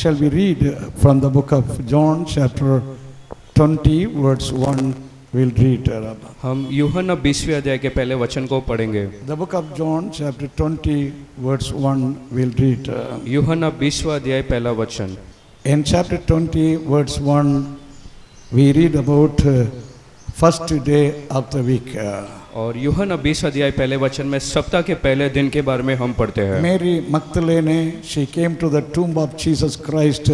shall we read from the book of John chapter 20 verse 1 we'll read. हम यूहन्ना 20वें अध्याय के पहले वचन को पढ़ेंगे। The book of John chapter 20 verse 1 we'll read. यूहन्ना 20वां अध्याय पहला वचन। In chapter 20 verse 1 we read about first day of the week. और यूहन्ना 20 अध्याय पहले वचन में सप्ताह के पहले दिन के बारे में हम पढ़ते हैं। Mary Magdalene, she came to the tomb of Jesus Christ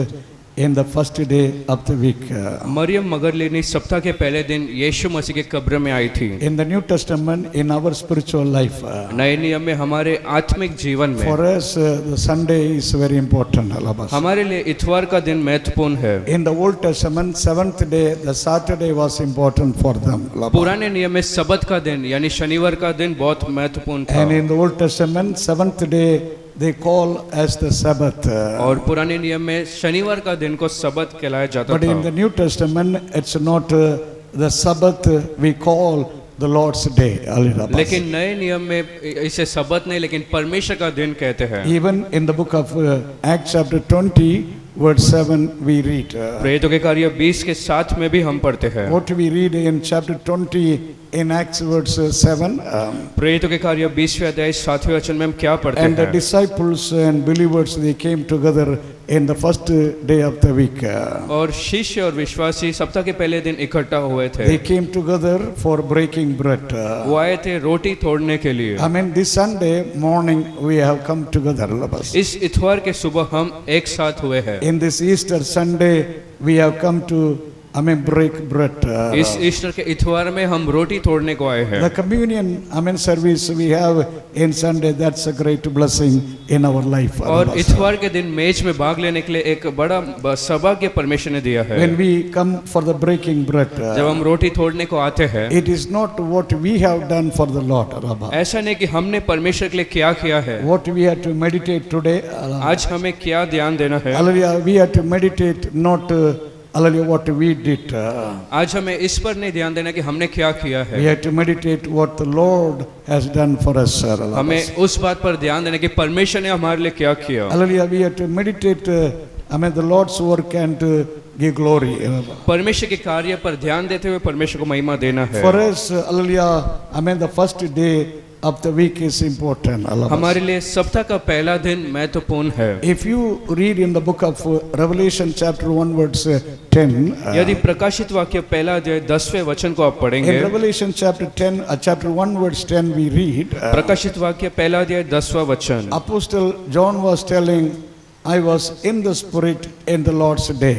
in the first day of the week. Maryam मगदलीनी सप्ताह के पहले दिन यीशु मसीह के कब्र में आई थी। In the New Testament, in our spiritual life, नए नियम में हमारे आत्मिक जीवन में for us the Sunday is very important. हमारे लिए इतवार का दिन महत्वपूर्ण है। In the Old Testament, seventh day, the Saturday was important for them. पुराने नियम में सबत का दिन यानी शनिवार का दिन बहुत महत्वपूर्ण था। And in the Old Testament, seventh day they call as the Sabbath. और पुराने नियम में शनिवार का दिन को सबत कहलाया जाता But in था। the New Testament, it's not the Sabbath we call the Lord's Day. लेकिन नए नियम में इसे सबत नहीं लेकिन परमेश्वर का दिन कहते हैं। Even in the book of Acts chapter 20 verse 7 we read. प्रेरितों के कार्य 20 के 7 में भी हम पढ़ते हैं। What we read in chapter 20 in Acts verse 7. प्रेरितों के कार्य 20वें अध्याय 7वें वचन में हम क्या पढ़ते And the हैं? disciples and believers they came together in the first day of the week. और शिष्य और विश्वासी सप्ताह के पहले दिन इकट्ठा हुए थे। They came together for breaking bread. वो आए थे रोटी तोड़ने के लिए। I mean this Sunday morning we have come together. इस इतवार के सुबह हम एक साथ हुए हैं। In this Easter Sunday we have come to break bread. इस ईस्टर के इतवार में हम रोटी तोड़ने को आए हैं। The communion service we have in Sunday, that's a great blessing in our life. और इतवार के दिन मेज में भाग लेने के लिए एक बड़ा सौभाग्य परमेश्वर ने दिया है। When we come for the breaking bread, जब हम रोटी तोड़ने को आते हैं, it is not what we have done for the Lord. ऐसा नहीं कि हमने परमेश्वर के लिए क्या किया है। What we have to meditate today. आज हमें क्या ध्यान देना है? Hallelujah. We have to meditate not hallelujah what we did. आज हमें इस पर नहीं ध्यान देना कि हमने क्या किया We है। have to meditate what the Lord has done for us. हमें उस बात पर ध्यान देना कि परमेश्वर ने हमारे लिए क्या किया। Hallelujah. We have to meditate the Lord's work and give glory. परमेश्वर के कार्य पर ध्यान देते हुए परमेश्वर को महिमा देना है। For us, hallelujah, the first day of the week is important. हमारे लिए सप्ताह का पहला दिन महत्वपूर्ण है। If you read in the book of Revelation chapter 1 verse 10, यदि प्रकाशित वाक्य पहला अध्याय 10वें वचन को आप in पढ़ेंगे, Revelation chapter 1 verse 10 we read, प्रकाशित वाक्य पहला अध्याय 10वां वचन, Apostle John was telling, I was in the spirit in the Lord's day.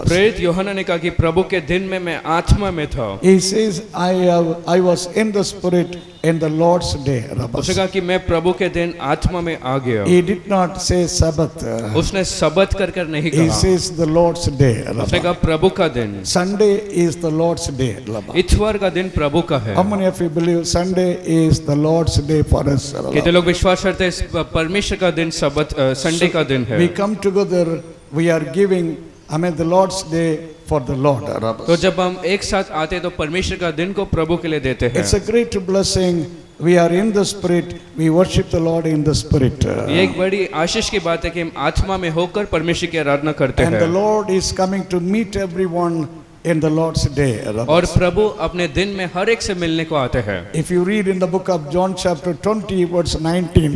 प्रेरित यूहन्ना ने कहा कि प्रभु के दिन में मैं आत्मा में था। He says, I was in the spirit in the Lord's day. उसने कहा कि मैं प्रभु के दिन आत्मा में आ गया। He did not say Sabbath. उसने सबत कर कर नहीं He कहा, says the Lord's day. उसने कहा प्रभु का दिन। Sunday is the Lord's day. इतवार का दिन प्रभु का है। How many of you believe Sunday is the Lord's day for us? कितने लोग विश्वास करते हैं परमेश्वर का दिन सबत संडे का दिन है? We come together, we are giving the Lord's day for the Lord. तो जब हम एक साथ आते हैं तो परमेश्वर का दिन को प्रभु के लिए देते हैं। It's a great blessing. We are in the spirit, we worship the Lord in the spirit. ये एक बड़ी आशीष की बात है कि हम आत्मा में होकर परमेश्वर की आराधना करते And the हैं। Lord is coming to meet everyone in the Lord's day. और प्रभु अपने दिन में हर एक से मिलने को आते हैं। If you read in the book of John chapter 20 verse 19,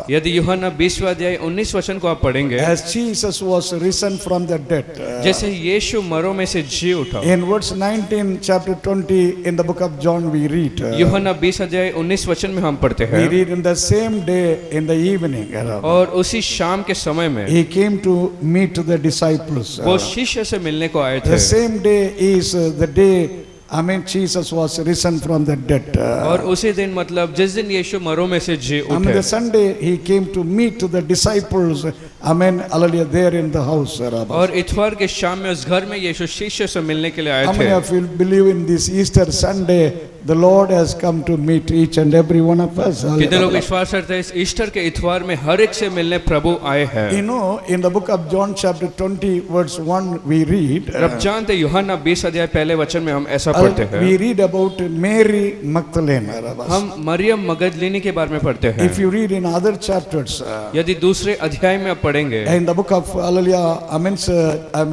यदि यूहन्ना 20वां अध्याय 19 वचन को आप पढ़ेंगे, as Jesus was risen from the dead, जैसे यीशु मरों में से जी उठा। in verse 19 chapter 20 in the book of John we read, यूहन्ना 20 अध्याय 19 वचन में हम पढ़ते we हैं, read in the same day in the evening, और उसी शाम के समय में he came to meet the disciples. वो शिष्य से मिलने को आए The थे। same day is the day Jesus was risen from the dead. और उसी दिन मतलब जिस दिन यीशु मरों में से जी The उठे, Sunday he came to meet the disciples. Hallelujah, there in the house. और इतवार के शाम में उस घर में यीशु शिष्य से मिलने के लिए आए How many थे। of you believe in this Easter Sunday the Lord has come to meet each and every one of us. कितने लोग विश्वास करते हैं इस ईस्टर के इतवार में हर एक से मिलने प्रभु आए हैं। You know, in the book of John chapter 20 verse 1 we read, अब जानते हैं यूहन्ना 20 अध्याय पहले वचन में हम ऐसा पढ़ते हैं, we read about Mary Magdalene. हम मरियम मगदलिनी के बारे में पढ़ते हैं। If you read in other chapters, यदि दूसरे अध्याय में आप पढ़ेंगे, in the book of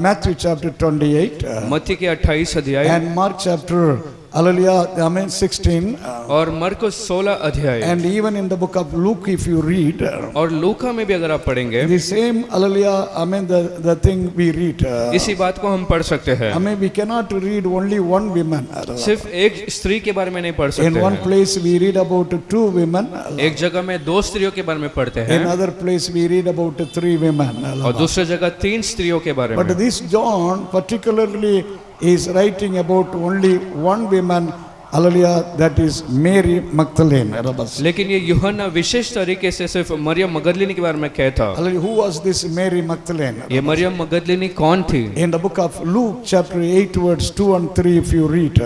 Matthew chapter 28, मत्ती के 28 अध्याय and Mark chapter 16, और मरकुस 16 अध्याय, and even in the book of Luke if you read, और लूका में भी अगर आप पढ़ेंगे, the same the thing we read. इसी बात को हम पढ़ सकते हैं। We cannot read only one woman. सिर्फ एक स्त्री के बारे में नहीं पढ़ In सकते one हैं। place we read about 2 women. एक जगह में 2 स्त्रियों के बारे में पढ़ते In हैं other place we read about 3 women. और दूसरी जगह 3 स्त्रियों के बारे But में। this John particularly is writing about only one woman, hallelujah, that is Mary Magdalene. लेकिन ये यूहन्ना विशेष तरीके से सिर्फ मरियम मगदलिनी के बारे में कहता। Hallelujah. Who was this Mary Magdalene? ये मरियम मगदलिनी कौन थी? In the book of Luke chapter 8 verse 2 and 3 if you read,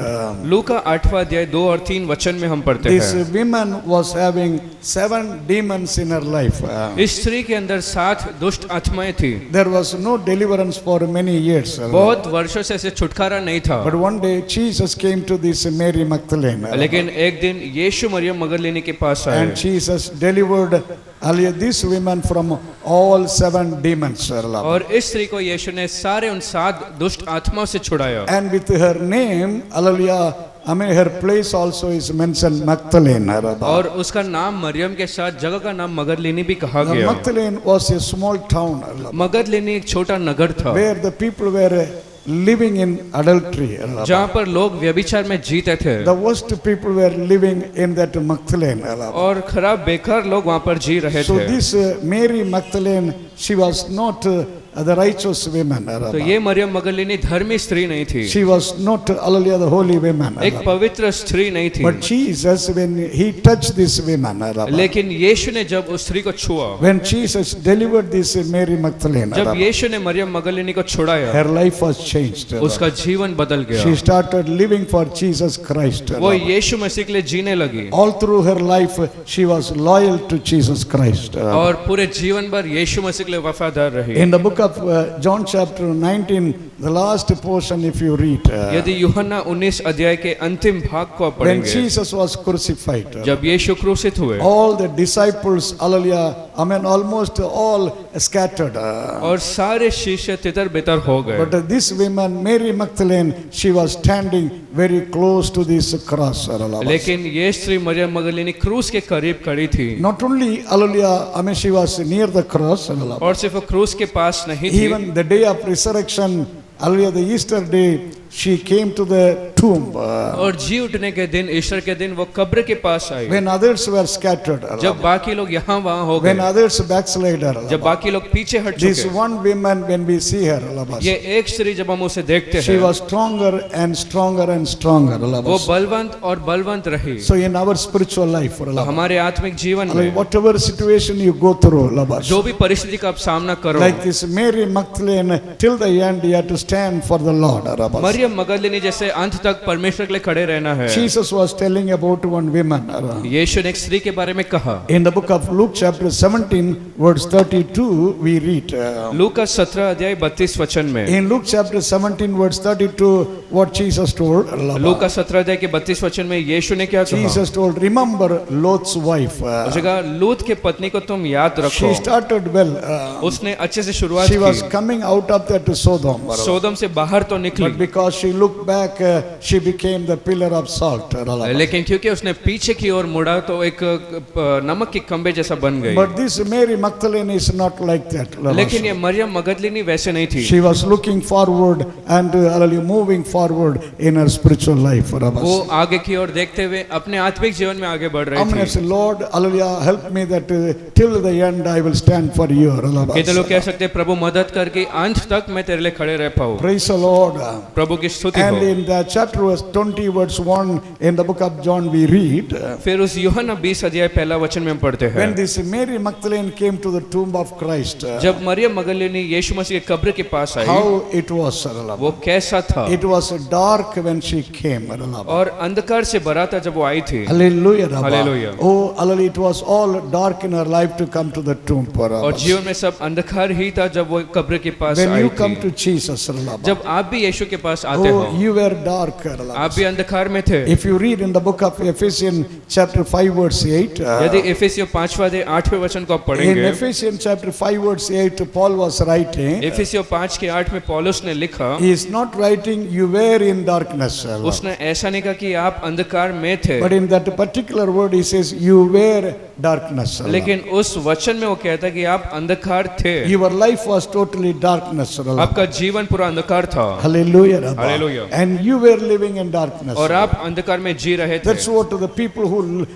लूका 8वां अध्याय 2 और 3 वचन में हम पढ़ते this हैं, woman was having 7 demons in her life. इस स्त्री के अंदर 7 दुष्ट आत्माएं थी। There was no deliverance for many years. बहुत वर्षों से इसे छुटकारा नहीं था। But one day Jesus came to this Mary Magdalene. लेकिन एक दिन यीशु मरियम मगदलिनी के पास आए And Jesus delivered this woman from all 7 demons. और इस स्त्री को यीशु ने सारे उन 7 दुष्ट आत्माओं से छुड़ाया। And with her name, hallelujah, her place also is mentioned Magdalene. और उसका नाम मरियम के साथ जगह का नाम मगदलिनी भी कहा गया। Magdalene was a small town मगदलिनी एक छोटा नगर था where the people were living in adultery. जहाँ पर लोग व्यभिचार में जीते थे The worst people were living in that Magdalene. और खराब बेकार लोग वहाँ पर जी रहे So थे। this Mary Magdalene, she was not the righteous woman. तो ये मरियम मगदलिनी धर्मी स्त्री नहीं थी, She was not, hallelujah, the holy woman. एक पवित्र स्त्री नहीं थी। But Jesus, when he touched this woman, लेकिन यीशु ने जब उस स्त्री को छुआ, when Jesus delivered this Mary Magdalene, जब यीशु ने मरियम मगदलिनी को छुड़ाया, her life was changed. उसका जीवन बदल She गया। started living for Jesus Christ. वो यीशु मसीह के लिए जीने लगी All through her life, she was loyal to Jesus Christ. और पूरे जीवन भर यीशु मसीह के लिए वफादार रही। In the book of John chapter 19, the last portion if you read, यदि यूहन्ना 19 अध्याय के अंतिम भाग को आप when पढ़ेंगे, Jesus was crucified, जब यीशु क्रूसित हुए all the disciples, hallelujah, almost all scattered. और सारे शिष्य तितर बितर हो गए, But this woman, Mary Magdalene, she was standing very close to this cross. लेकिन ये स्त्री मरियम मगदलिनी क्रूस के करीब खड़ी थी। Not only, hallelujah, she was near the cross, और सिर्फ क्रूस के पास नहीं थी, even the day of resurrection, hallelujah, the Easter day, she came to the tomb. और जी उठने के दिन, ईस्टर के दिन वो कब्र के पास आई। When others were scattered, जब बाकी लोग यहाँ वहाँ हो when गए, others backslided, जब बाकी लोग पीछे हट this चुके, one woman, when we see her, ये एक स्त्री जब हम उसे देखते she हैं, was stronger and stronger and stronger. वो बलवंत और बलवंत रही। So in our spiritual life, तो हमारे आत्मिक जीवन में whatever situation you go through, जो भी परिस्थिति का आप सामना करो, like this Mary Magdalene, till the end you have to stand for the Lord. Maryam मगदलिनी जैसे अंत तक परमेश्वर के लिए खड़े रहना है। Jesus was telling about one woman. यीशु ने एक स्त्री के बारे में कहा। In the book of Luke chapter 17 verse 32 we read, लूका 17 अध्याय 32 वचन में, in Luke chapter 17 verse 32 what Jesus told, लूका 17 अध्याय के 32 वचन में यीशु ने क्या कहा? Jesus told, remember Lot's wife. उसने कहा लूत के पत्नी को तुम याद रखो। She started well. उसने अच्छे से शुरुआत She was की, coming out of that Sodom. सोदम से बाहर तो निकली, But because she looked back, she became the pillar of salt. लेकिन क्योंकि उसने पीछे की ओर मुड़ा तो एक नमक के खंबे जैसा बन गई। But this Mary Magdalene is not like that. लेकिन ये मरियम मगदलिनी वैसे नहीं थी। She was looking forward and moving forward in her spiritual life. वो आगे की ओर देखते हुए अपने आत्मिक जीवन में आगे बढ़ रही I'm थी। say, Lord, hallelujah, help me that till the end I will stand for you. कितने लोग कह सकते हैं प्रभु मदद करके अंत तक मैं तेरे लिए खड़े रह पाऊं। Praise the Lord. प्रभु की स्तुति And हो। in the chapter verse 20 verse 1 in the book of John we read, फिर उस यूहन्ना 20 अध्याय पहला वचन में हम पढ़ते हैं, when this Mary Magdalene came to the tomb of Christ, जब मरियम मगदलीनी यीशु मसीह के कब्र के पास आई, how it was. वो कैसा था? It was dark when she came. और अंधकार से भरा था जब वो आई थी। Hallelujah. Hallelujah. Oh, hallelujah. It was all dark in her life to come to the tomb. और जीवन में सब अंधकार ही था जब वो कब्र के पास When I you come to थी। Jesus, जब आप भी यीशु के पास आते oh, हो, you were dark. आप भी अंधकार में थे। If you read in the book of Ephesians chapter 5 verse 8, यदि एफेसियों 5वां अध्याय 8वें वचन को आप in पढ़ेंगे, Ephesians chapter 5 verse 8, Paul was writing, एफेसियों 5 के 8 में पौलुस ने लिखा, he is not writing you were in darkness, उसने ऐसा नहीं कहा कि आप अंधकार में थे, but in that particular word he says you were darkness. लेकिन उस वचन में वो कहता है कि आप अंधकार थे। Your life was totally darkness. आपका जीवन पूरा अंधकार था। Hallelujah. Rabba. Hallelujah. And you were living in darkness. और आप अंधकार में जी रहे थे। That's what the people who,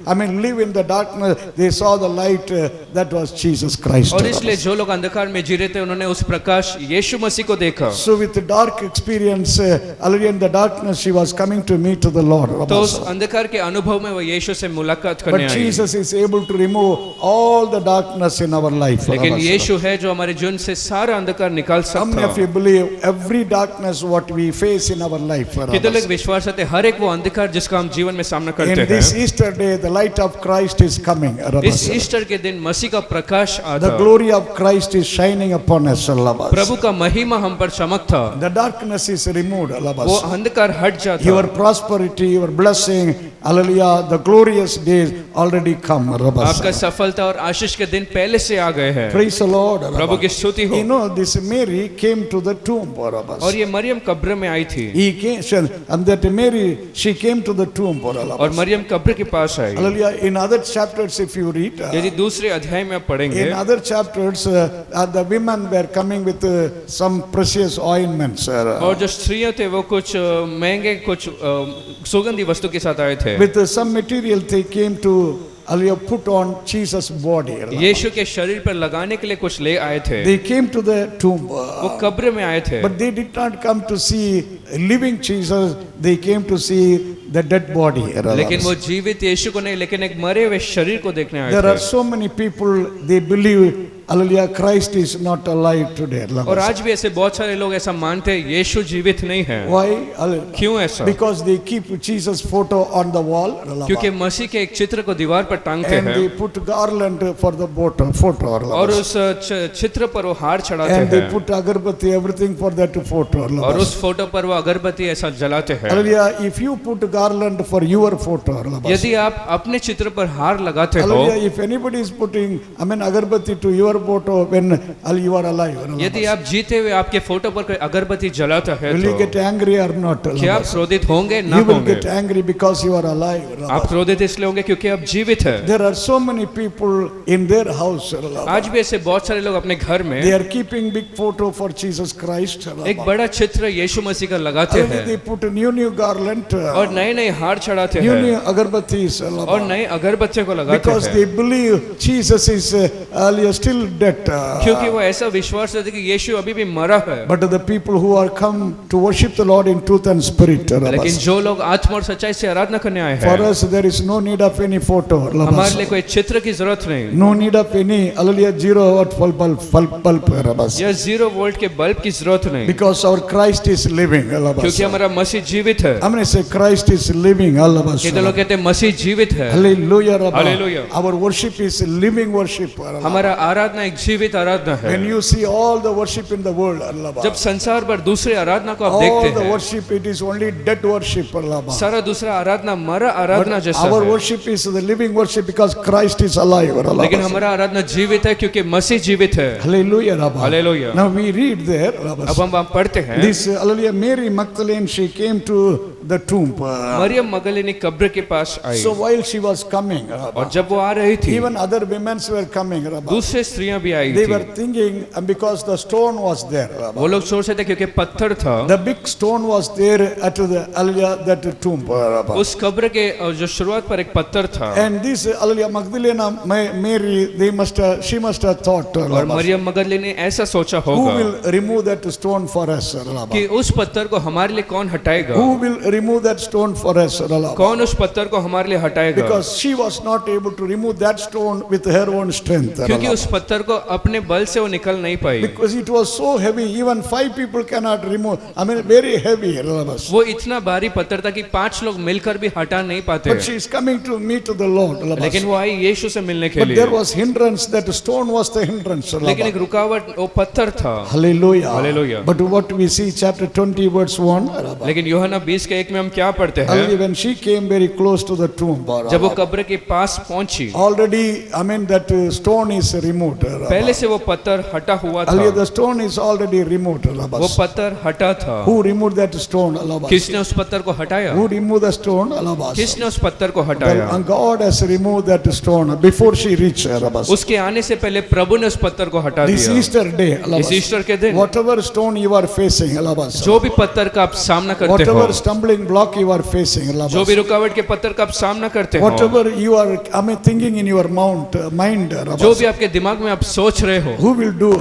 live in the darkness, they saw the light, that was Jesus Christ. और इसलिए जो लोग अंधकार में जी रहे थे, उन्होंने उस प्रकाश यीशु मसीह को देखा। So with the dark experience, already in the darkness, she was coming to meet the Lord. तो उस अंधकार के अनुभव में वो यीशु से मुलाकात करने But I. Jesus is able to remove all the darkness in our life. लेकिन यीशु है जो हमारे जीवन से सारा अंधकार निकाल How many of सकता you है। believe every darkness what we face in our life? कितने लोग विश्वास करते हैं हर एक वो अंधकार जिसका हम जीवन में सामना करते In this हैं। Easter day, the light of Christ is coming. इस ईस्टर के दिन मसीह का प्रकाश The आता, glory of Christ is shining upon us. प्रभु का महिमा हम पर चमकता, The darkness is removed. वो अंधकार हट जाता। Your prosperity, your blessing, hallelujah, the glorious days already come. आपका सफलता और आशीष के दिन पहले से आ गए हैं। Praise the Lord. प्रभु की स्तुति हो। You know, this Mary came to the tomb. और ये मरियम कब्र में आई थी, He came, and that Mary, she came to the tomb. और मरियम कब्र के पास आई। Hallelujah. In other chapters, if you read, यदि दूसरे अध्याय में आप पढ़ेंगे, in other chapters, the women were coming with some precious ointments. और जो स्त्रियां थे वो कुछ महंगे कुछ सुगंधी वस्तु के साथ आए थे। With some material they came to put on Jesus' body. यीशु के शरीर पर लगाने के लिए कुछ ले आए थे। They came to the tomb. वो कब्र में आए थे, But they did not come to see living Jesus, they came to see the dead body. लेकिन वो जीवित यीशु को नहीं, लेकिन एक मरे हुए शरीर को देखने आए There are थे। so many people, they believe, hallelujah, Christ is not alive today. और आज भी ऐसे बहुत सारे लोग ऐसा मानते हैं यीशु जीवित नहीं है। Why? Hallelujah. क्यों ऐसा? Because they keep Jesus' photo on the wall. क्योंकि मसीह के एक चित्र को दीवार पर टांगते And they हैं put garland for the photo. और उस चित्र पर वो हार चढ़ाते And they हैं put agarbatti, everything for that photo. और उस फोटो पर वो अगरबत्ती ऐसा जलाते हैं। Hallelujah. If you put garland for your photo, यदि आप अपने चित्र पर हार लगाते हो, hallelujah, if anybody is putting, agarbatti to your photo when you are alive, यदि आप जीते हुए आपके फोटो पर कोई अगरबत्ती जलाता है will you तो get angry or not? क्या आप क्रोधित होंगे? ना You will होंगे। get angry because you are alive. आप क्रोधित इसलिए होंगे क्योंकि आप जीवित है। There are so many people in their house. आज भी ऐसे बहुत सारे लोग अपने घर They में are keeping big photo for Jesus Christ. एक बड़ा चित्र यीशु मसीह का लगाते Hallelujah, they हैं put a new garland, और नए नए हार चढ़ाते new हैं agarbattis. और नए अगरबत्तियों को लगाते Because हैं they believe Jesus is still dead. क्योंकि वो ऐसा विश्वास करते कि यीशु अभी भी मरा है। But the people who are come to worship the Lord in truth and spirit. लेकिन जो लोग आत्मा और सच्चाई से आराधना करने आए For हैं, us there is no need of any photo. हमारे लिए कोई चित्र की जरूरत नहीं, No need of any hallelujah 0 watt bulb. या 0 वोल्ट के बल्ब की जरूरत नहीं, Because our Christ is living. क्योंकि हमारा मसीह जीवित है। I'm going to say Christ is living. कितने लोग कहते हैं मसीह जीवित है। Hallelujah. Hallelujah. Our worship is living worship. हमारा आराधना एक जीवित आराधना है। When you see all the worship in the world, जब संसार पर दूसरे आराधना को आप all देखते the हैं, worship it is only dead worship. सारा दूसरा आराधना मरा आराधना But जैसा our है। worship is the living worship because Christ is alive. लेकिन हमारा आराधना जीवित है क्योंकि मसीह जीवित है। Hallelujah. Hallelujah. Now we read there. अब हम पढ़ते हैं, This hallelujah Mary Magdalene, she came to the tomb. Maryam मगदलीनी कब्र के पास आई So while she was coming, और जब वो आ रही थी, even other women were coming. दूसरे स्त्रियां भी आई They थी। were thinking because the stone was there. वो लोग सोच रहे थे क्योंकि पत्थर था, The big stone was there at the Hallelujah, that tomb. उस कब्र के जो शुरुआत पर एक पत्थर था। And this Hallelujah, Magdalena Mary, she must have thought, और मरियम मगदली ने ऐसा सोचा who होगा will remove that stone for us? कि उस पत्थर को हमारे लिए कौन हटाएगा, Who will remove that stone for us? कौन उस पत्थर को हमारे लिए हटाएगा, Because she was not able to remove that stone with her own strength. क्योंकि उस पत्थर को अपने बल से वो निकल नहीं पाई। Because it was so heavy, even 5 people cannot remove. I mean, very heavy. वो इतना भारी पत्थर था कि 5 लोग मिलकर भी हटा नहीं पाते। But she is coming to meet the Lord. लेकिन वो आई यीशु से मिलने के But लिए, there was hindrance. That stone was the hindrance. लेकिन एक रुकावट वो पत्थर था। Hallelujah. Hallelujah. But what we see, chapter 20, verse 1. लेकिन यूहन्ना 20 के 1 में हम क्या पढ़ते हैं, Hallelujah. When she came very close to the tomb, जब वो कब्र के पास पहुंची, already, I mean, that stone is removed. पहले से वो पत्थर हटा हुआ Hallelujah. था, The stone is already removed. वो पत्थर हटा था। Who removed that stone? किसने उस पत्थर को हटाया, Who removed the stone? किसने उस पत्थर को हटाया, And God has removed that stone before she reached. उसके आने से पहले प्रभु ने उस पत्थर को हटा This दिया। Easter day, इस ईस्टर के दिन whatever stone you are facing, जो भी पत्थर का आप सामना करते हो, whatever stumbling block you are facing, जो भी रुकावट के पत्थर का आप सामना करते हो, whatever you are, I mean, thinking in your mind, जो भी आपके दिमाग में आप सोच रहे हो who will do?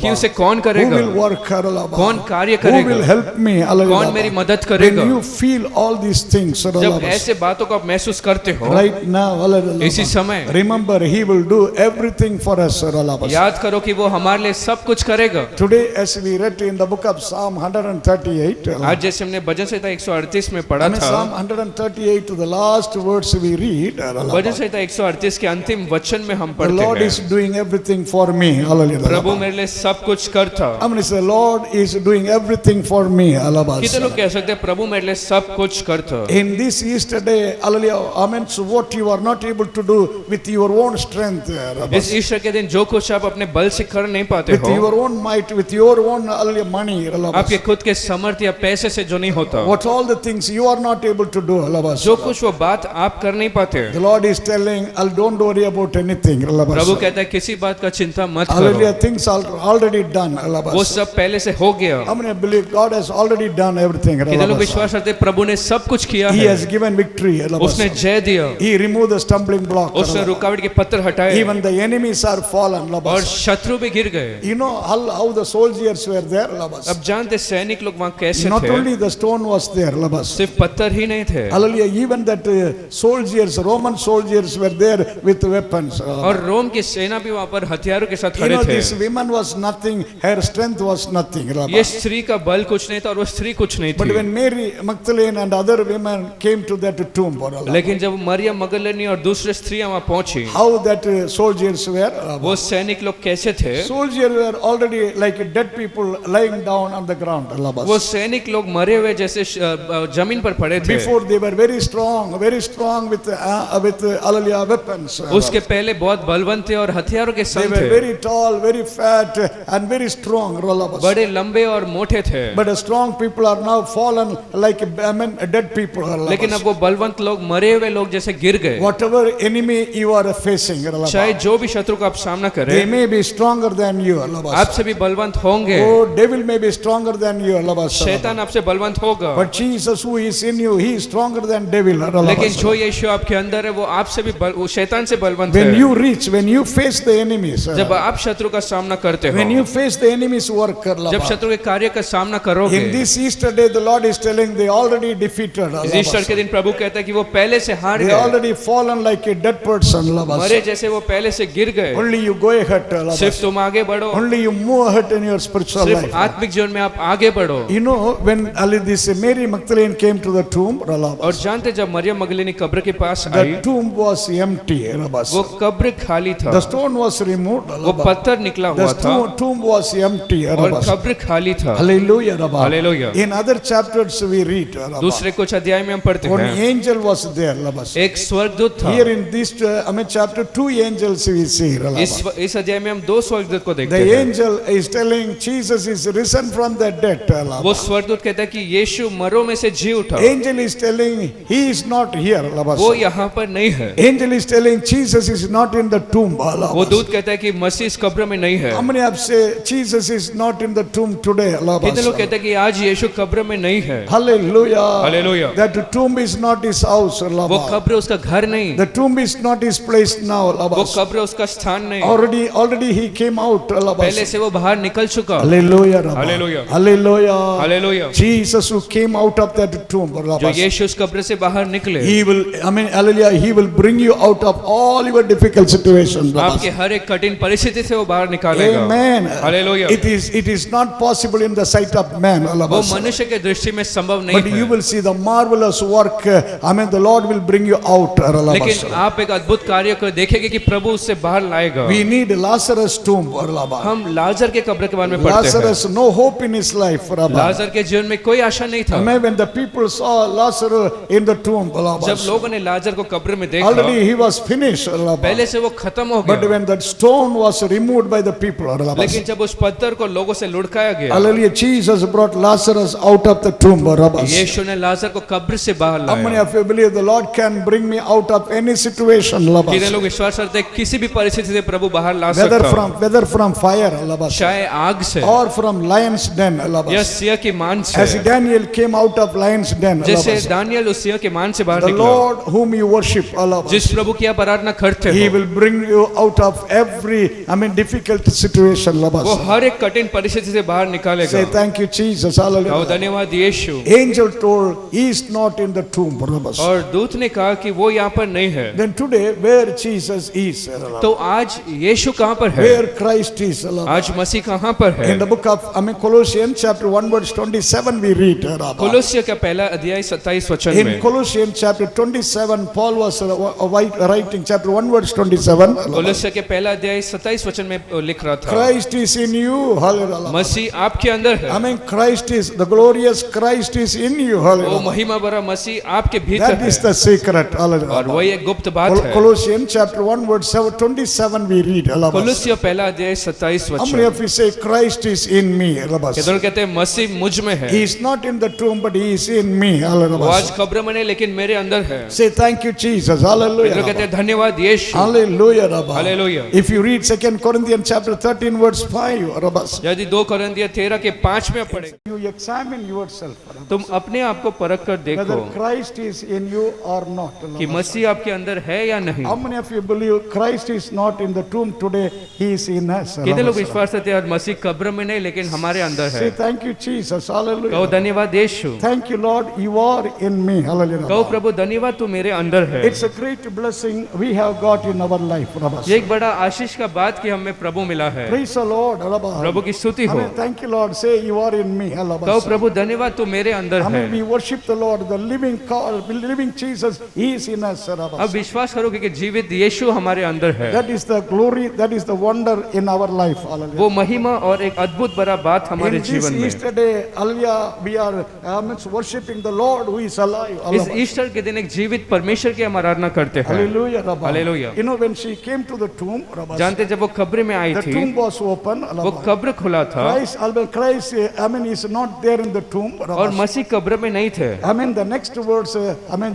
कि उसे कौन Who करेगा, will work? कौन कार्य Who will करेगा, help me? कौन मेरी मदद When करेगा। you feel all these things, जब ऐसे बातों को आप महसूस करते हो, right now, इसी समय remember, He will do everything for us. याद करो कि वो हमारे लिए सब कुछ करेगा। Today, as we read in the book of Psalm 138, आज जैसे हमने भजन संहिता 138 में पढ़ा I mean, था, Psalm 138, the last words we read, भजन संहिता 138 के अंतिम वचन में हम the पढ़ते Lord is हैं, doing everything for me. Hallelujah. प्रभु मेरे लिए सब कुछ करता। I mean, the Lord is doing everything for me. कितने लोग कह सकते हैं प्रभु मेरे लिए सब कुछ करता। In this Easter day, hallelujah, amen, so what you are not able to do with your own strength, इस ईस्टर के दिन जो कुछ आप अपने बल से कर नहीं पाते with हो, your own might, with your own hallelujah, money, आपके खुद के समर्थ या पैसे से जो नहीं होता, what all the things you are not able to do, जो कुछ वो बात आप कर नहीं पाते, the Lord is telling, don't worry about anything. प्रभु कहता है किसी बात का चिंता मत Hallelujah, करो, things are already done. वो सब पहले से हो गया। How many believe God has already done everything? कितने लोग विश्वास करते हैं प्रभु ने सब कुछ किया He है, has given victory. उसने जय दिया, He removed the stumbling block. उसने रुकावट के पत्थर हटाए, Even the enemies are fallen. और शत्रु भी गिर गए। You know how the soldiers were there. अब जानते सैनिक लोग वहाँ कैसे Not थे, only the stone was there. सिर्फ पत्थर ही नहीं थे, Hallelujah. Even that soldiers, Roman soldiers were there with weapons. और रोम की सेना भी वहाँ पर हथियारों के साथ You खड़े know, थे। this woman was nothing. Her strength was nothing. ये स्त्री का बल कुछ नहीं था और वो स्त्री कुछ नहीं But थी, when Mary Magdalene and other women came to that tomb, लेकिन जब मरियम मगदलिनी और दूसरे स्त्रियां वहाँ पहुंची, how that soldiers were. वो सैनिक लोग कैसे थे, Soldiers were already like dead people lying down on the ground. वो सैनिक लोग मरे हुए जैसे जमीन पर पड़े थे। Before they were very strong with hallelujah weapons. उसके पहले बहुत बलवंत थे और हथियारों के They संग were थे, very tall, very fat, and very strong. बड़े लंबे और मोटे थे। But strong people are now fallen like dead people. लेकिन अब वो बलवंत लोग मरे हुए लोग जैसे गिर गए। Whatever enemy you are facing, चाहे जो भी शत्रु का आप सामना they करें, may be stronger than you. आपसे भी बलवंत होंगे, Oh, devil may be stronger than you. शैतान आपसे बलवंत होगा, But Jesus who is in you, he is stronger than devil. लेकिन जो यीशु आपके अंदर है वो आपसे भी वो शैतान से बलवंत When है। you reach, when you face the enemies, जब आप शत्रु का सामना करते when हो, you face the enemy's work, जब शत्रु के कार्य का सामना करोगे, in this Easter day, the Lord is telling they already defeated. इस ईस्टर के दिन प्रभु कहता है कि वो पहले से हार They गए, already fallen like a dead person. मरे जैसे वो पहले से गिर गए। Only you go ahead. सिर्फ तुम आगे बढ़ो, Only you move ahead in your spiritual सिर्फ life. आत्मिक जीवन में आप आगे बढ़ो। You know, when this Mary Magdalene came to the tomb, और जानते जब मरियम मगदलिनी कब्र के पास आई, the tomb was empty. वो कब्र खाली था, The stone was removed. वो पत्थर निकला हुआ था The tomb was empty. और कब्र खाली था। Hallelujah. Hallelujah. In other chapters we read दूसरे कुछ अध्याय में हम पढ़ते one हैं angel was there. एक स्वर्गदूत था। Here in this chapter 2 angels we see. इस अध्याय में हम 2 स्वर्गदूत को देखते The हैं। angel is telling Jesus is risen from the dead. वो स्वर्गदूत कहता है कि यीशु मरों में से जी उठा। Angel is telling he is not here. वो यहाँ पर नहीं है। Angel is telling Jesus is not in the tomb. वो दूत कहते हैं कि मसीह इस कब्र में नहीं है? How many have say Jesus is not in the tomb today? कितने लोग कहते हैं कि आज यीशु कब्र में नहीं है? Hallelujah. Hallelujah. That tomb is not his house. वो कब्र उसका घर नहीं, The tomb is not his place now. वो कब्र उसका स्थान नहीं। Already he came out. पहले से वो बाहर निकल चुका। Hallelujah. Hallelujah. Hallelujah. Hallelujah. Jesus who came out of that tomb. जो यीशु उस कब्र से बाहर निकले, He will, hallelujah, he will bring you out of all your difficult situations. आपके हर एक कठिन परिस्थिति से वो बाहर निकालेगा। Amen. Hallelujah. It is not possible in the sight of man. वो मनुष्य के दृष्टि में संभव नहीं But है, you will see the marvelous work. The Lord will bring you out. लेकिन आप एक अद्भुत कार्य को देखेंगे कि प्रभु उससे बाहर लाएगा। We need Lazarus' tomb. हम लाजर के कब्र के बारे में पढ़ते हैं। Lazarus, no hope in his life. लाजर के जीवन में कोई आशा नहीं था। When the people saw Lazarus in the tomb, जब लोगों ने लाजर को कब्र में देखा, already he was finished. पहले से वो खत्म हो But गया, when that stone was removed by the people, लेकिन जब उस पत्थर को लोगों से लुढ़काया गया, hallelujah, Jesus brought Lazarus out of the tomb. यीशु ने लाजर को कब्र से बाहर How many लाया। of you believe the Lord can bring me out of any situation? कितने लोग विश्वास करते हैं किसी भी परिस्थिति से प्रभु बाहर ला सकता Whether from fire, चाहे आग से or from lion's den, या सिंह की मान as से, Daniel came out of lion's den, जैसे दानियल उस सिंह के मान से बाहर the निकला, Lord whom you worship, जिस प्रभु की आप आराधना करते He हो, will bring you out of every, difficult situation. वो हर एक कठिन परिस्थिति से बाहर निकालेगा। Say thank you, Jesus. कहो Hallelujah. धन्यवाद यीशु। Angel told he is not in the tomb. और दूत ने कहा कि वो यहाँ पर नहीं है। Then today, where Jesus is, तो आज यीशु कहाँ पर है? where Christ is, आज मसीह कहाँ पर है? in the book of Colossians chapter 1 verse 27 we read. कोलोसिया का पहला अध्याय 27 वचन In में, Colossians chapter 27, Paul was writing chapter 1 verse 27. कोलोसिया के पहला अध्याय 27 वचन में लिख रहा था, Christ is in you. Hallelujah. मसीह आपके अंदर है। Christ is, the glorious Christ is in you. वो Hallelujah. महिमा भरा मसीह आपके भीतर That is है, the secret. और Hallelujah. वही एक गुप्त बात है। Colossians chapter 1 verse 27 we read. कोलोसिया पहला अध्याय 27 How many वचन, of you say Christ is in me? कितने कहते हैं मसीह मुझ में है? He is not in the tomb but he is in me. वो Hallelujah. आज कब्र में नहीं लेकिन मेरे अंदर है। Say thank you Jesus. कितने Hallelujah. कहते हैं धन्यवाद यीशु। Hallelujah. Rabba. Hallelujah. If you read 2 Corinthians chapter 13 verse 5, Rabba, यदि 2 कोरिन्थियर 13 के 5 में पढ़े, you examine yourself तुम अपने आप को परख कर देखो whether Christ is in you or not. कि मसीह आपके अंदर है या नहीं। How many of you believe Christ is not in the tomb today? He is in us. कितने लोग विश्वास करते हैं मसीह कब्र में नहीं लेकिन हमारे अंदर है? Say thank you Jesus. कहो Hallelujah. धन्यवाद यीशु। Thank you Lord. You are in me. कहो Hallelujah. प्रभु धन्यवाद तू मेरे अंदर है। It's a great blessing we have got in our life. Rabba. ये एक बड़ा आशीष का बात कि हमें प्रभु मिला है। Praise the Lord. Rabba. प्रभु की स्तुति हो। Thank you Lord. Say you are in me. कहो Rabba. प्रभु धन्यवाद तू मेरे अंदर है। We worship the Lord. The living Jesus He is in us. Rabba. अब विश्वास करो कि जीवित यीशु हमारे अंदर है। That is the glory. That is the wonder in our life. Hallelujah. वो महिमा और एक अद्भुत बड़ा बात हमारे In this जीवन में। Easter day, hallelujah, we are worshiping the Lord who is alive. इस ईस्टर के दिन एक जीवित परमेश्वर की हम आराधना करते हैं। Hallelujah. Rabba. Hallelujah. You know when she came to the tomb, Rabba, जानते जब वो कब्र में आई the थी, tomb was open. वो कब्र खुला था Christ, is not there in the tomb. Rabba. और मसीह कब्र में नहीं थे। The next words,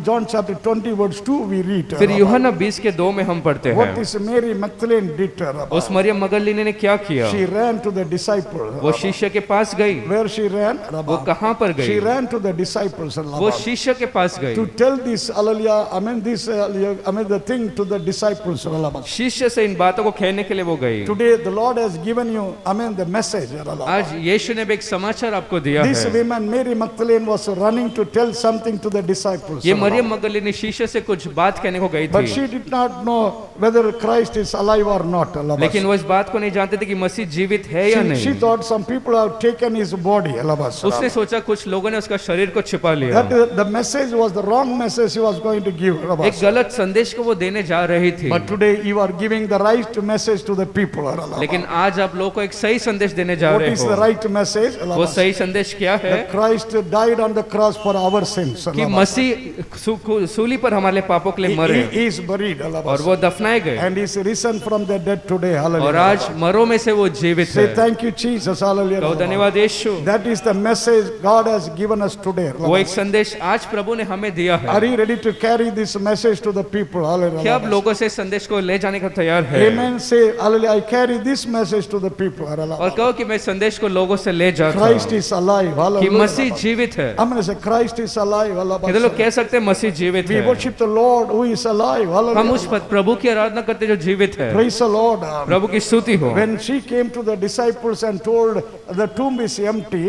John chapter 20 verse 2 we read. फिर यूहन्ना 20 के 2 में हम पढ़ते What हैं, is Mary Magdalene did? Rabba? उस मरियम मगदलीनी ने क्या किया? She ran to the disciples. वो शिष्य के पास गई। Where she ran? वो Rabba. कहाँ पर She गई? ran to the disciples. वो Rabba. शिष्य के पास गई, To tell this, hallelujah, the thing to the disciples. Rabba. शिष्य से इन बातों को कहने के लिए वो गई। Today the Lord has given you, the message. आज यीशु ने भी एक समाचार आपको दिया This है। woman, Mary Magdalene, was running to tell something to the disciples. ये मरियम मगदलीनी शिष्य से कुछ बात कहने को गई But थी, she did not know whether Christ is alive or not. लेकिन वो इस बात को नहीं जानते थे कि मसीह जीवित है या She नहीं। thought some people have taken his body. उसने सोचा कुछ लोगों ने उसका शरीर को छिपा लिया। That the message was the wrong message he was going to give. एक गलत संदेश को वो देने जा रही थी, But today you are giving the right message to the people. लेकिन आज आप लोगों को एक सही संदेश देने जा What रहे is the हो। right message? वो सही संदेश क्या है? That Christ died on the cross for our sins. कि मसीह सूली पर हमारे पापों के लिए मरे He is buried. और वो दफनाए गए And he is risen from the dead today. और Hallelujah. आज मरों में से वो जीवित Say है। thank you Jesus. तो Hallelujah. धन्यवाद यीशु। That is the message God has given us today. वो एक संदेश आज प्रभु ने हमें दिया है। Are you ready to carry this message to the people? क्या आप Hallelujah. लोगों से संदेश को ले जाने का तैयार है? Amen. Say, hallelujah, I carry this message to the people. और कहो कि मैं संदेश को लोगों से ले जाता Christ हूँ is alive. कि Hallelujah. मसीह जीवित है। I'm going to say, Christ is alive. कितने लोग कह सकते हैं मसीह जीवित We है? worship the Lord who is alive. हम उस Hallelujah. प्रभु की आराधना करते हैं जो जीवित है। Praise the Lord. प्रभु की स्तुति हो। When she came to the disciples and told the tomb is empty,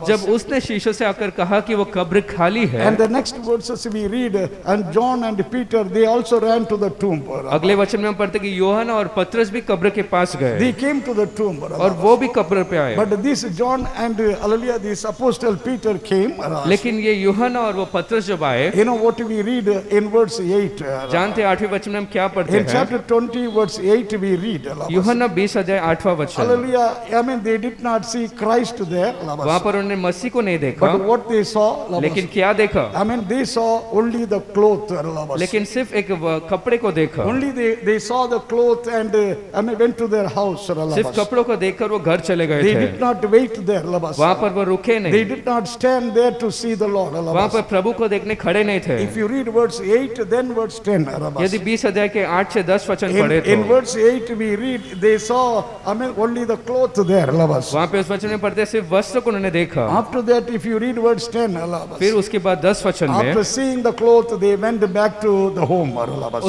जब उसने शीशों से आकर कहा कि वो कब्र खाली है, and the next verses we read, and John and Peter, they also ran to the tomb. अगले वचन में हम पढ़ते कि यूहन्ना और पतरस भी कब्र के पास गए They came to the tomb. और वो भी कब्र पे आए। But this John and hallelujah, this apostle Peter came. लेकिन ये यूहन्ना और वो पतरस जब आए, You know what we read in verse 8? जानते हैं 8वें वचन में हम क्या पढ़ते In हैं? chapter 20, verse 8, we read. यूहन्ना 20 अध्याय 8वां वचन। Hallelujah. I mean, they did not see Christ there. वहां पर उन्होंने मसीह को नहीं देखा, But what they saw, लेकिन क्या देखा? I mean, they saw only the cloth. लेकिन सिर्फ एक कपड़े को देखा। Only they saw the cloth and I mean, went to their house. सिर्फ कपड़ों को देखकर वो घर चले गए They थे। did not wait there. वहां पर वो रुके They नहीं, did not stand there to see the Lord. वहां पर प्रभु को देखने खड़े नहीं थे। If you read verse 8, then verse 10. यदि 20 अध्याय के 8 से 10 वचन पढ़े In तो verse 8 we read, they saw, I mean, only the cloth there. वहां पे उस वचन में पढ़ते सिर्फ वस्त्र को उन्होंने देखा। After that, if you read verse 10, फिर उसके बाद 10 वचन में after seeing the cloth, they went back to the home.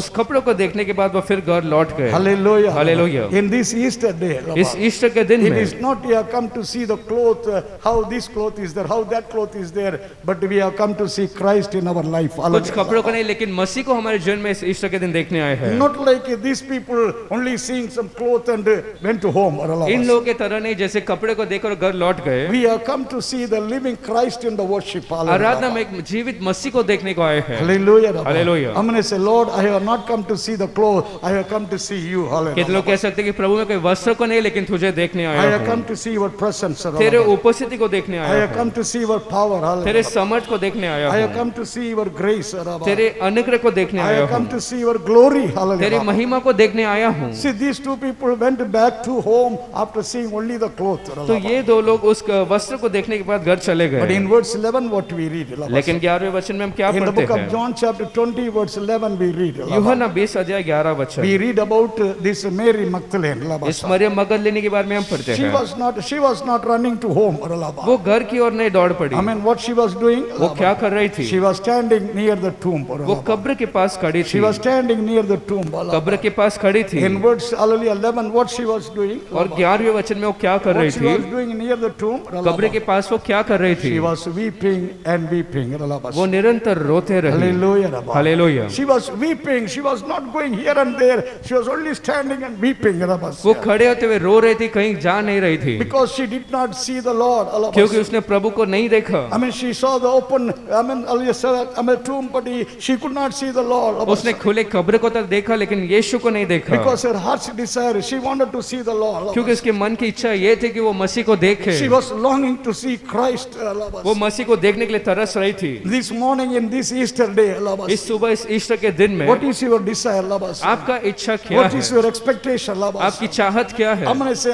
उस कपड़ों को देखने के बाद वो फिर घर लौट गए। Hallelujah. Hallelujah. In this Easter day, इस ईस्टर के दिन it में is not we have come to see the cloth, how this cloth is there, how that cloth is there, but we have come to see Christ in our life. कुछ कपड़ों को नहीं, लेकिन मसीह को हमारे जीवन में इस ईस्टर के दिन देखने आए हैं। Not like these people only seeing some cloth and went to home. इन लोगों के तरह नहीं जैसे कपड़े को देखकर घर लौट गए। We have come to see the living Christ in the worship. आराधना में एक जीवित मसीह को देखने को आए हैं। Hallelujah. Hallelujah. I'm going to say, Lord, I have not come to see the cloth, I have come to see you. कितने लोग कह सकते हैं कि प्रभु मैं कोई वस्त्र को नहीं, लेकिन तुझे देखने I आया have हूँ। come to see your presence. तेरे उपस्थिति को देखने I आया have हूँ। come to see your power. तेरे समर्थ को देखने आया I have हूँ। come to see your grace. तेरे अनुग्रह को देखने I आया have come हूँ। to see your glory. तेरी Hallelujah. महिमा को देखने आया हूँ। See, these two people went back to home after seeing only the cloth. तो ये दो लोग उस वस्त्र को देखने के बाद घर चले But गए। in verse 11, what we read? लेकिन 11वें वचन में हम क्या In the पढ़ते book of हैं? John, chapter 20, verse 11, we read. यूहन्ना 20 अध्याय 11 वचन। We read about this Mary Magdalene. इस मरियम मगदलिनी के बारे में हम पढ़ते She हैं। was not running to home. वो घर की ओर नहीं दौड़ पड़ी। I mean, what she was doing? वो क्या कर रही थी? She was standing near the tomb. वो कब्र के पास खड़ी She थी। was standing near the tomb. कब्र के पास खड़ी थी। In verse 11, what she was doing? और 11वें वचन में वो क्या कर रही What she was थी? doing near the tomb? कब्र के पास वो क्या कर रही थी? She was weeping and weeping. वो निरंतर रोते रही। Hallelujah. Hallelujah. She was weeping. She was not going here and there. She was only standing and weeping. वो खड़े होते हुए रो रही थी, कहीं जा नहीं रही थी, Because she did not see the Lord. क्योंकि उसने प्रभु को नहीं देखा। I mean, she saw the open, tomb, but she could not see the Lord. उसने खुले कब्र को तक देखा, लेकिन यीशु को नहीं देखा, Because her heart's desire, she wanted to see the Lord. क्योंकि उसके मन की इच्छा ये थी कि वो मसीह को देखे। She was longing to see Christ. वो मसीह को देखने के लिए तरस रही थी। This morning in this Easter day, इस सुबह इस ईस्टर के दिन में what is your desire? आपका इच्छा क्या What is है? your expectation? आपकी चाहत क्या है? I'm going to say,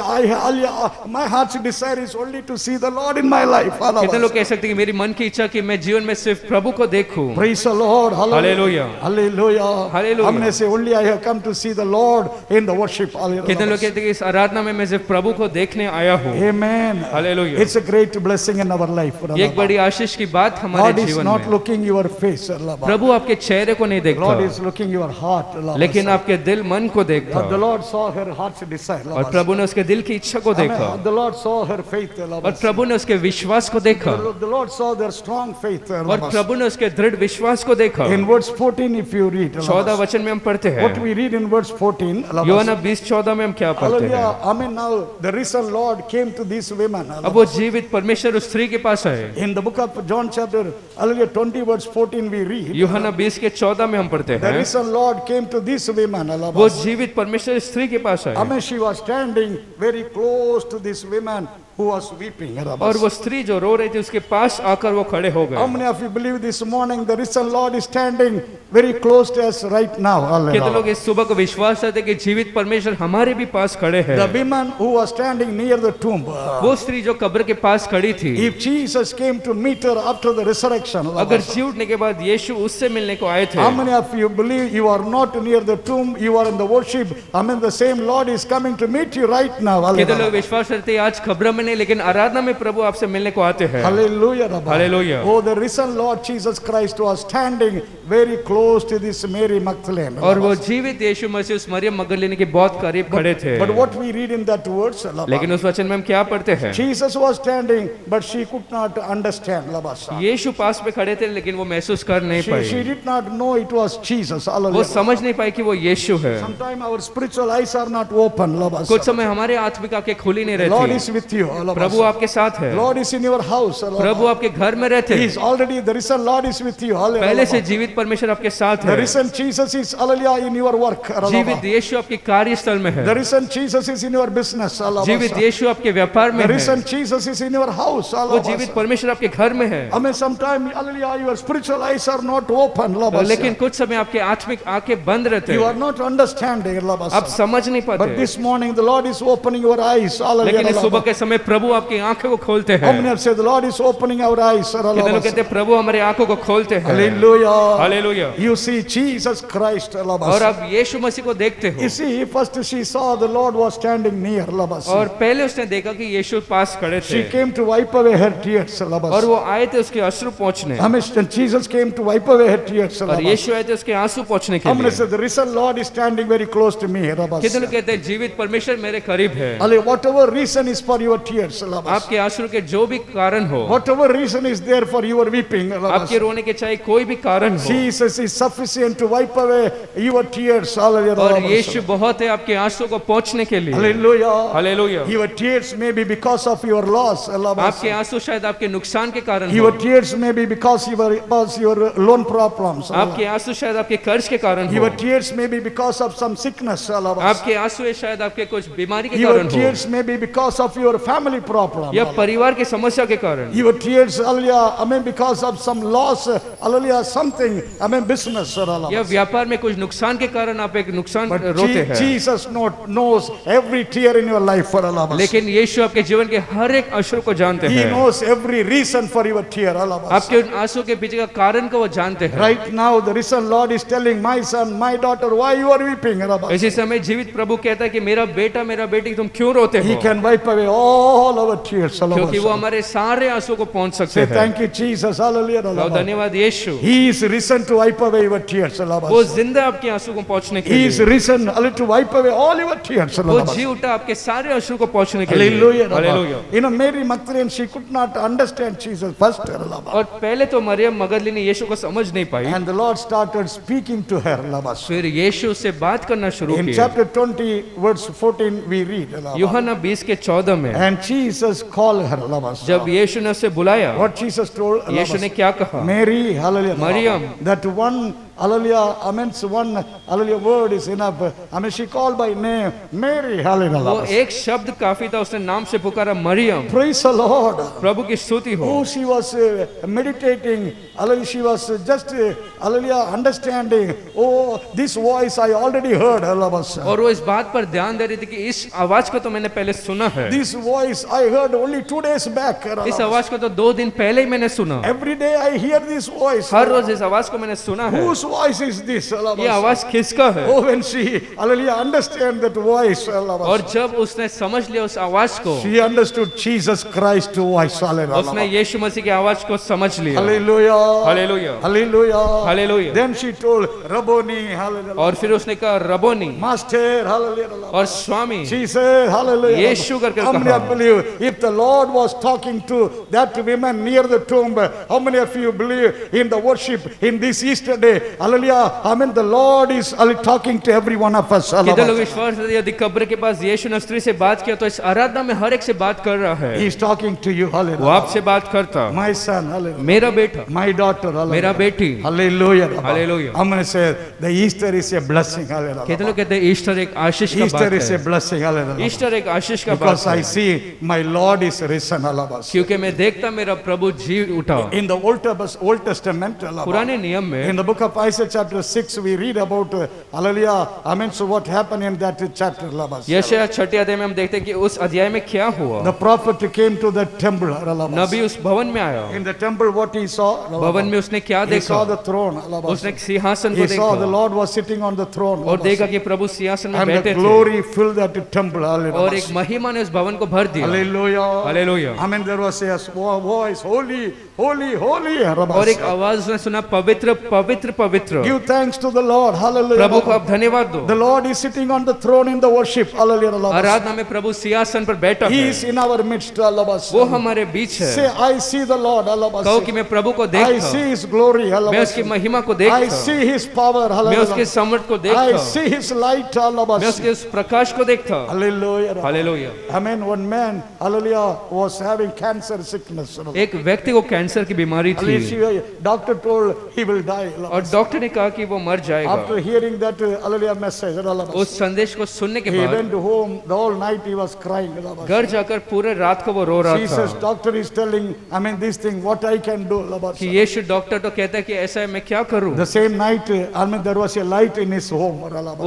my heart's desire is only to see the Lord in my life. कितने लोग कह सकते हैं कि मेरी मन की इच्छा कि मैं जीवन में सिर्फ प्रभु को देखूं। Praise the Lord. Hallelujah. Hallelujah. Hallelujah. I'm going to say, only I have come to see the Lord in the worship. कितने लोग कहते हैं कि इस आराधना में मैं सिर्फ प्रभु को देखने आया हूँ। Amen. Hallelujah. It's a great blessing in our life. ये एक बड़ी आशीष की बात हमारे God is जीवन not में। looking your face. प्रभु आपके चेहरे को नहीं God देखता, is looking your heart. लेकिन आपके दिल मन को देखता। The Lord saw her heart's desire. और प्रभु ने उसके दिल की इच्छा को देखा, The Lord saw her faith. और प्रभु ने उसके विश्वास को देखा, The Lord saw their strong faith. और प्रभु ने उसके दृढ़ विश्वास को देखा। In verse 14, if you read, 14 वचन में हम पढ़ते हैं, what we read in verse 14, यूहन्ना 20:14 में हम क्या पढ़ते हैं? hallelujah, I mean, now the risen Lord came to these women. अब वो जीवित परमेश्वर उस स्त्री के पास आए। In the book of John chapter 20 verse 14 we read, यूहन्ना 20:14 में हम पढ़ते the हैं, risen Lord came to these women. वो जीवित परमेश्वर स्त्री के पास I आए। mean, she was standing very close to these women who was weeping. और वो स्त्री जो रो रही थी उसके पास आकर वो खड़े हो How गए। many of you believe this morning the risen Lord is standing very close to us right now? कितने लोग Hallelujah. इस सुबह को विश्वास करते हैं कि जीवित परमेश्वर हमारे भी पास खड़े हैं। The woman who was standing near the tomb, वो स्त्री जो कब्र के पास खड़ी थी, if Jesus came to meet her after the resurrection, अगर जी उठने के बाद यीशु उससे मिलने को आए थे, how many of you believe you are not near the tomb, you are in the worship? I mean, the same Lord is coming to meet you right now. कितने लोग Hallelujah. विश्वास करते हैं आज खबर में नहीं लेकिन आराधना में प्रभु आपसे मिलने को आते हैं। Hallelujah. Rabbi. Hallelujah. Oh, the risen Lord Jesus Christ was standing very close to this Mary Magdalene. और वो जीवित यीशु मसीह उस मरियम मगदलीनी के बहुत करीब खड़े थे। But what we read in that words, लेकिन उस वचन में हम क्या पढ़ते हैं? Jesus was standing, but she could not understand. Labasa. यीशु पास में खड़े थे लेकिन वो महसूस कर नहीं She pi. did not know it was Jesus. वो Hallelujah. समझ नहीं पाई कि वो यीशु है। Sometimes our spiritual eyes are not open. कुछ Labasa. समय हमारे आत्मिक आंखें खुली नहीं Lord रहती। is with you. Prabhu Labasa. आपके साथ है। Lord is in your house. प्रभु आपके घर में रहते He हैं। is already the risen Lord is with you. पहले से Hallelujah. जीवित परमेश्वर आपके साथ The है। risen Jesus is hallelujah in your work. जीवित यीशु आपके कार्यस्थल में है। The risen Jesus is in your business. जीवित यीशु आपके व्यापार में The है। risen Jesus is in your house. वो जीवित परमेश्वर आपके घर में है। I mean, sometimes, hallelujah, your spiritual eyes are not open. लेकिन कुछ समय आपके आत्मिक आंखें बंद रहते You are हैं। not understanding. आप समझ नहीं But पाते। this morning, the Lord is opening your eyes. लेकिन इस सुबह Hallelujah. के समय प्रभु आपकी आंखों को खोलते How many हैं। have said the Lord is opening our eyes? कितने लोग कहते हैं प्रभु हमारे आंखों को खोलते हैं। Hallelujah. Hallelujah. You see Jesus Christ. और आप यीशु मसीह को देखते You हो। see, first she saw the Lord was standing near. और पहले उसने देखा कि यीशु पास खड़े She थे came to wipe away her tears. और वो आए थे उसके अश्रु पोंछने। I mean, Jesus came to wipe away her tears. और यीशु आए थे उसके आंसू पोंछने के I'm going to लिए। say the risen Lord is standing very close to me. कितने लोग कहते हैं जीवित परमेश्वर मेरे करीब है। Whatever reason is for your tears, आपके आंसू के जो भी कारण हो, whatever reason is there for your weeping, आपके रोने के चाहे कोई भी कारण हो, Jesus is sufficient to wipe away your tears. और यीशु बहुत है आपके आंसू को पोंछने के लिए। Hallelujah. Hallelujah. Your tears may be because of your loss. आपके आंसू शायद आपके नुकसान के कारण Your हो। tears may be because your loan problems. आपके आंसू शायद आपके कर्ज के कारण Your हो। tears may be because of some sickness. आपके आंसू है शायद आपके कुछ बीमारी के Your कारण हो, tears may be because of your family problem. या परिवार की समस्या के कारण, Your tears, hallelujah, I mean because of some loss, hallelujah, something, I mean business. या व्यापार में कुछ नुकसान के कारण आप एक नुकसान But रोते हैं। Jesus knows every tear in your life. लेकिन यीशु आपके जीवन के हर एक अश्रु को जानते He हैं। knows every reason for your tear. आपके उन आंसू के पीछे का कारण को वो जानते हैं। Right now, the risen Lord is telling my son, my daughter, why you are weeping. इसी समय जीवित प्रभु कहता है कि मेरा बेटा मेरा बेटी तुम क्यों रोते He हो, can wipe away all our tears. क्योंकि वो हमारे सारे आंसू को पहुंच सकते Say हैं। thank you, Jesus. Hallelujah. और धन्यवाद यीशु, He is risen to wipe away your tears. वो जिंदा आपके आंसू को पहुंचने के He is लिए, risen to wipe away all your tears. वो जी उठा आपके सारे आंसू को पहुंचने के लिए। Hallelujah. Hallelujah. You know, Mary Magdalene, she could not understand Jesus first. और पहले तो मरियम मगदलीनी यीशु को समझ नहीं पाई, And the Lord started speaking to her. फिर यीशु से बात करना शुरू In किया। chapter 20, verse 14, we read. यूहन्ना 20 के 14 में And Jesus called her. जब यीशु ने उसे बुलाया, What Jesus told यीशु ने क्या कहा? Mary, hallelujah. Mariam. That one, hallelujah, I mean, one, hallelujah, word is enough. I mean, she called by name, Mary, वो hallelujah. एक शब्द काफी था, उसने नाम से पुकारा मरियम। Praise the Lord. प्रभु की स्तुति हो। Oh, she was meditating, hallelujah, she was just, hallelujah, understanding. Oh, this voice I already heard, hallelujah. और वो इस बात पर ध्यान दे रही थी कि इस आवाज को तो मैंने पहले सुना है, This voice I heard only 2 days back. इस आवाज को तो 2 दिन पहले ही मैंने सुना। Every day I hear this voice. हर रोज इस आवाज को मैंने सुना है। Whose voice is this? ये hallelujah? आवाज किसका है? Oh, when she, hallelujah, understand that voice, hallelujah. और जब उसने समझ लिया उस आवाज को, She understood Jesus Christ voice, उसने hallelujah. यीशु मसीह की आवाज को समझ लिया। Hallelujah. Hallelujah, Hallelujah. Hallelujah. Then she told Rabboni, hallelujah. और फिर उसने कहा रबोनी Master, hallelujah. और स्वामी, She said, hallelujah. यीशु करके How many कहा। of you believe if the Lord was talking to that woman near the tomb, how many of you believe in the worship in this Easter day? hallelujah, I mean the Lord is talking to every one of us. कितने लोग Hallelujah. विश्वास करते हैं यदि कब्र के पास यीशु ने स्त्री से बात किया तो इस आराधना में हर एक से बात कर रहा है, He is talking to you. वो Hallelujah. आपसे बात करता, My son, hallelujah. मेरा बेटा, My daughter, मेरा hallelujah. बेटी। Hallelujah. Hallelujah. I'm going to say the Easter is a blessing. Hallelujah. कितने लोग कहते हैं ईस्टर एक आशीष का Easter बात is a है, blessing. Hallelujah. ईस्टर एक आशीष का बात Because I है, see my Lord is risen. Hallelujah. क्योंकि मैं देखता मेरा प्रभु जी उठा। In the Old Testament, hallelujah, पुराने नियम में in the book of Isaiah chapter 6, we read about, hallelujah, I mean, so what happened in that chapter, hallelujah. यशायाह छठे अध्याय में हम देखते हैं कि उस अध्याय में क्या हुआ। The prophet came to the temple, hallelujah. नबी उस भवन में आया, In the temple, what he saw, भवन में उसने क्या he saw देखा, the throne, hallelujah. उसने एक सिंहासन को He saw the देखा Lord was sitting on the throne, और hallelujah. देखा कि प्रभु सिंहासन में And the बैठे थे glory filled that temple, और hallelujah. एक महिमा ने उस भवन को भर दिया। Hallelujah. Hallelujah. I mean, there was a voice, holy, holy, holy, और एक hallelujah. आवाज उसने सुना, पवित्र पवित्र पवित्र। Give thanks to the Lord, hallelujah. प्रभु को आप धन्यवाद दो। The Lord is sitting on the throne in the worship, hallelujah. आराधना में प्रभु सिंहासन पर बैठा He है, is in our midst, hallelujah. वो हमारे बीच Say, है। I see the Lord, कहो hallelujah. कि मैं प्रभु को I देखता, see His glory, मैं उसकी hallelujah. महिमा को I देखता, see His power, मैं उसके hallelujah. सामर्थ को I देखता, see His light, मैं hallelujah. उसके उस प्रकाश को देखता। Hallelujah. Hallelujah. I mean, one man, hallelujah, was having cancer sickness. एक व्यक्ति को कैंसर की बीमारी थी Hallelujah. Doctor told he will die. और डॉक्टर ने कहा कि वो मर जाएगा। After hearing that, hallelujah, message, hallelujah. उस संदेश को सुनने के He बाद went home, the whole night he was crying. घर जाकर पूरे रात को वो रो रहा She says, था doctor is telling, I mean, this thing, what I can do. कि यीशु डॉक्टर तो कहता है कि ऐसा है, मैं क्या करूं। The same night, I mean, there was a light in his home.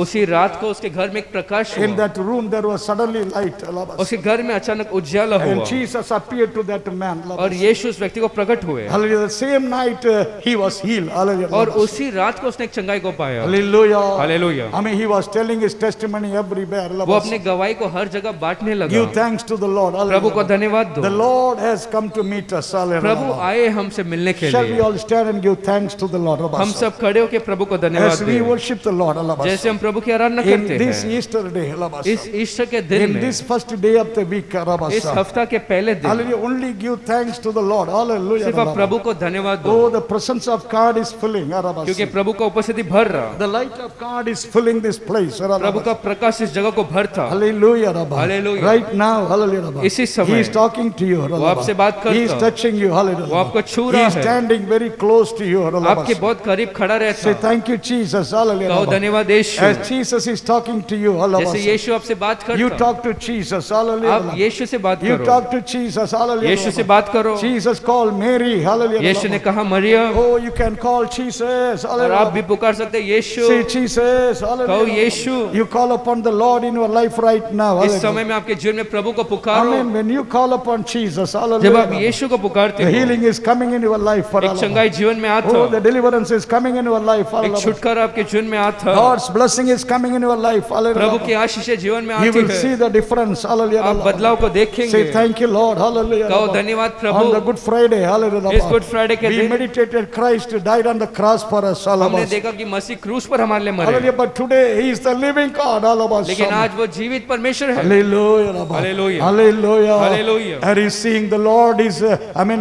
उसी रात को उसके घर में एक प्रकाश In हुआ, that room, there was suddenly light. उसके घर में अचानक उजाला And हुआ Jesus appeared to that man. और यीशु उस व्यक्ति को प्रकट हुए Hallelujah. The same night, he was healed. Hallelujah. और उसी रात को उसने एक चंगाई को पाया। Hallelujah. Hallelujah. I mean, he was telling his testimony everywhere. वो अपने गवाही को हर जगह बांटने लगा। Give thanks to the Lord. प्रभु को Hallelujah. धन्यवाद The दो, Lord has come to meet us. Prabhu Hallelujah. आए हमसे मिलने के Shall we लिए। all stand and give thanks to the Lord? हम सब खड़े होकर प्रभु को धन्यवाद As we दें, worship the Lord. जैसे हम प्रभु की आराधना In करते this हैं Easter day. इस ईस्टर के दिन In में, this first day of the week. इस हफ्ता के पहले दिन Hallelujah. Only give thanks to the Lord. Hallelujah. सिर्फ आप प्रभु को धन्यवाद दो, Oh, the presence of God is filling. क्योंकि प्रभु का उपस्थिति भर रहा, The light of God is filling this place. प्रभु का प्रकाश इस जगह को भरता। Hallelujah. Rabba. Hallelujah. Right now. Hallelujah. Rabba. इसी समय He is talking to you. वो आपसे बात He is करता, touching you. Hallelujah. वो आपको छू He रहा is है, standing very close to you. आपके बहुत करीब खड़ा Say रहता। thank you, Jesus. Hallelujah. कहो धन्यवाद यीशु। As Jesus is talking to you. जैसे Hallelujah. यीशु आपसे बात You करता, talk to Jesus. आप Hallelujah. यीशु से बात You करो, talk to Jesus. Hallelujah. यीशु से बात करो। Jesus called Mary. Hallelujah. यीशु ने कहा Maryam, Oh, you can call Jesus. और आप भी Hallelujah. पुकार सकते हैं यीशु। Say Jesus. कहो Hallelujah. Yeshu. You call upon the Lord in your life right now. इस Hallelujah. समय में आपके जीवन में प्रभु को पुकारो। Amen. When you call upon Jesus, जब आप hallelujah, यीशु को पुकारते the हो, healing is coming in your life. एक Hallelujah. चंगाई जीवन में आता, Oh, the deliverance is coming in your life. एक Hallelujah. छुटकारा आपके जीवन में आता, God's blessing is coming in your life. प्रभु की Hallelujah. आशीषें जीवन में You आती will see है, the difference. Hallelujah. आप बदलाव को देखेंगे। Say thank you, Lord. Hallelujah. कहो धन्यवाद On the Prabhu. Good Friday, hallelujah. इस गुड फ्राइडे के We दिन meditated Christ died on the cross for us. हमने Hallelujah. देखा कि मसीह क्रूस पर हमारे लिए मरे, Hallelujah. But today He is the living God. लेकिन Hallelujah. आज वो जीवित परमेश्वर है। Hallelujah. Hallelujah. Hallelujah. Hallelujah. Are you seeing the Lord is,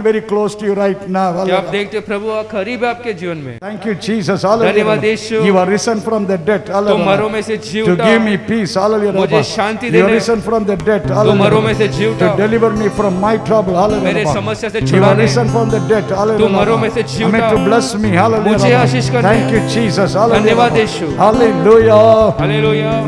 very close to you right now. क्या आप Hallelujah. देखते हो प्रभु करीब है आपके जीवन में। Thank you, Jesus. धन्यवाद Hallelujah. Yeshu. You are risen from the dead. तो Hallelujah. मरों में से जी To उठा, give me peace. Hallelujah. मुझे शांति You are देने, risen from the dead. तो मरों में Hallelujah. से जी To उठा, deliver me from my trouble. मेरे Hallelujah. समस्या से You are छुड़ाने, risen from the dead. तो मरों में से जी Hallelujah. उठा, To bless me. मुझे Hallelujah. आशीष करने, Thank you, Jesus. धन्यवाद Hallelujah. यीशु। Hallelujah. हालेलुया।